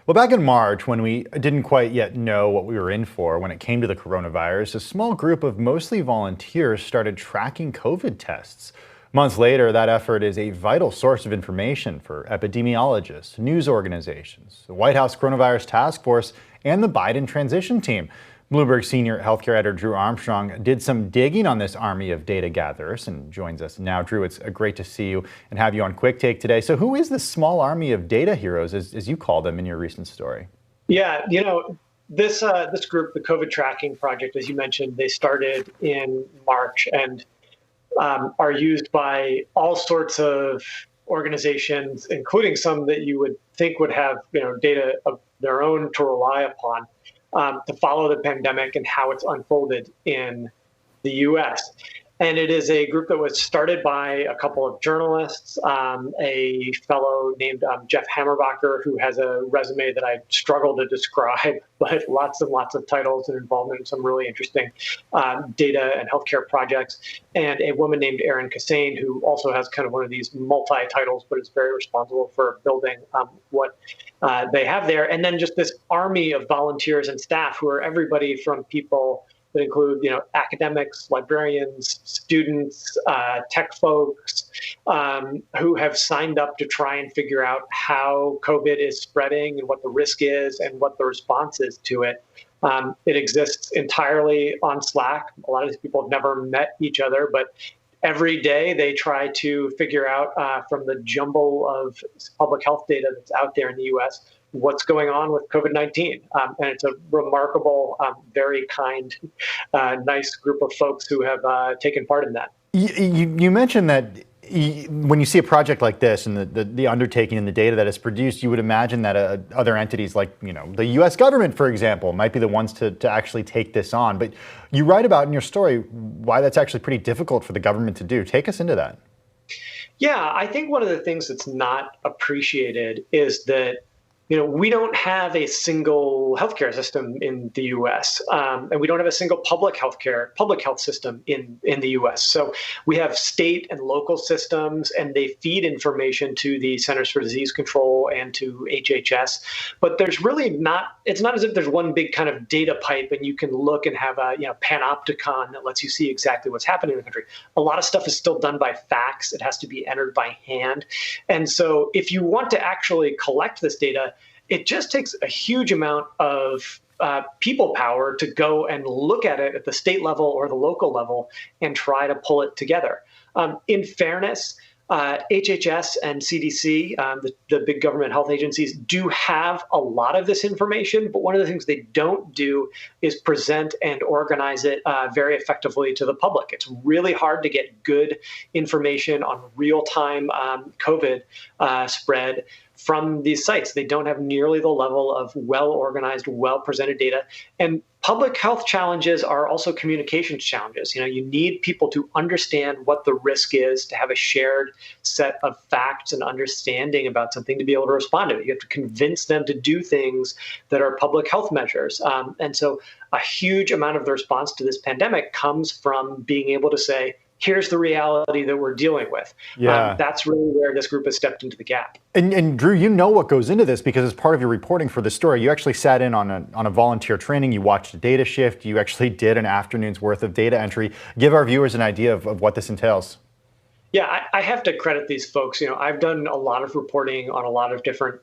Well, back in March, when we didn't quite yet know what we were in for when it came to the coronavirus, a small group of mostly volunteers started tracking COVID tests. Months later, that effort is a vital source of information for epidemiologists, news organizations, the White House Coronavirus Task Force, and the Biden transition team. Bloomberg senior healthcare editor Drew Armstrong did some digging on this army of data gatherers and joins us now. Drew, it's great to see you and have you on Quick Take today. So who is this small army of data heroes, as you call them in your recent story? Yeah, this group, the COVID tracking project, as you mentioned, they started in March and are used by all sorts of organizations, including some that you would think would have data of their own to rely upon to follow the pandemic and how it's unfolded in the U.S. And it is a group that was started by a couple of journalists, a fellow named Jeff Hammerbacher, who has a resume that I struggle to describe, but lots and lots of titles and involvement in some really interesting data and healthcare projects, and a woman named Erin Kassane, who also has kind of one of these multi-titles, but is very responsible for building what they have there. And then just this army of volunteers and staff who are everybody from people that include, academics, librarians, students, tech folks, who have signed up to try and figure out how COVID is spreading and what the risk is and what the response is to it. It exists entirely on Slack. A lot of these people have never met each other, but every day they try to figure out from the jumble of public health data that's out there in the U.S. what's going on with COVID-19. And it's a remarkable, very kind, nice group of folks who have taken part in that. You mentioned that when you see a project like this and the undertaking and the data that is produced, you would imagine that other entities like the U.S. government, for example, might be the ones to actually take this on. But you write about in your story why that's actually pretty difficult for the government to do. Take us into that. Yeah, I think one of the things that's not appreciated is that we don't have a single healthcare system in the U.S., and we don't have a single public health system in the U.S. So we have state and local systems, and they feed information to the Centers for Disease Control and to HHS. But there's really not. It's not as if there's one big kind of data pipe, and you can look and have a panopticon that lets you see exactly what's happening in the country. A lot of stuff is still done by fax. It has to be entered by hand, and so if you want to actually collect this data, it just takes a huge amount of people power to go and look at it at the state level or the local level and try to pull it together. In fairness, HHS and CDC, the big government health agencies, do have a lot of this information, but one of the things they don't do is present and organize it very effectively to the public. It's really hard to get good information on real-time COVID spread from these sites. They don't have nearly the level of well-organized, well-presented data. And public health challenges are also communications challenges. You need people to understand what the risk is, to have a shared set of facts and understanding about something to be able to respond to it. You have to convince them to do things that are public health measures. And so a huge amount of the response to this pandemic comes from being able to say, here's the reality that we're dealing with. Yeah. That's really where this group has stepped into the gap. And Drew, you know what goes into this because as part of your reporting for the story, you actually sat in on a volunteer training. You watched a data shift. You actually did an afternoon's worth of data entry. Give our viewers an idea of what this entails. Yeah, I have to credit these folks. I've done a lot of reporting on a lot of different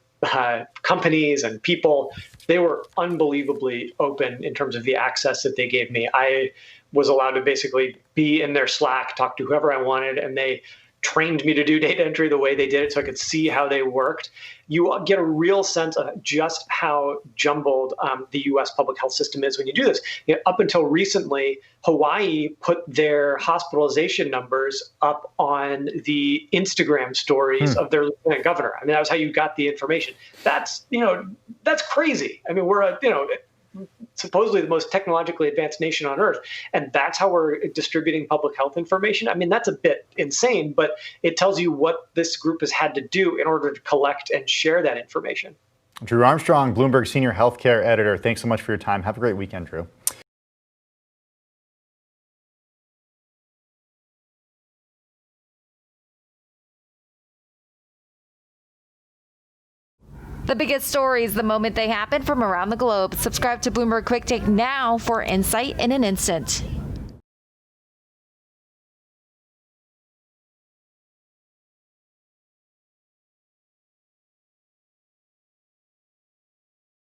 companies and people. They were unbelievably open in terms of the access that they gave me. I was allowed to basically be in their Slack, talk to whoever I wanted, and they trained me to do data entry the way they did it so I could see how they worked. You get a real sense of just how jumbled the U.S. public health system is when you do this. Up until recently, Hawaii put their hospitalization numbers up on the Instagram stories of their lieutenant governor. I mean, that was how you got the information. That's crazy. I mean, we're supposedly the most technologically advanced nation on earth, and that's how we're distributing public health information. I mean, that's a bit insane, but it tells you what this group has had to do in order to collect and share that information. Drew Armstrong, Bloomberg senior healthcare editor. Thanks so much for your time. Have a great weekend, Drew. The biggest stories the moment they happen from around the globe. Subscribe to Bloomberg Quick Take now for insight in an instant.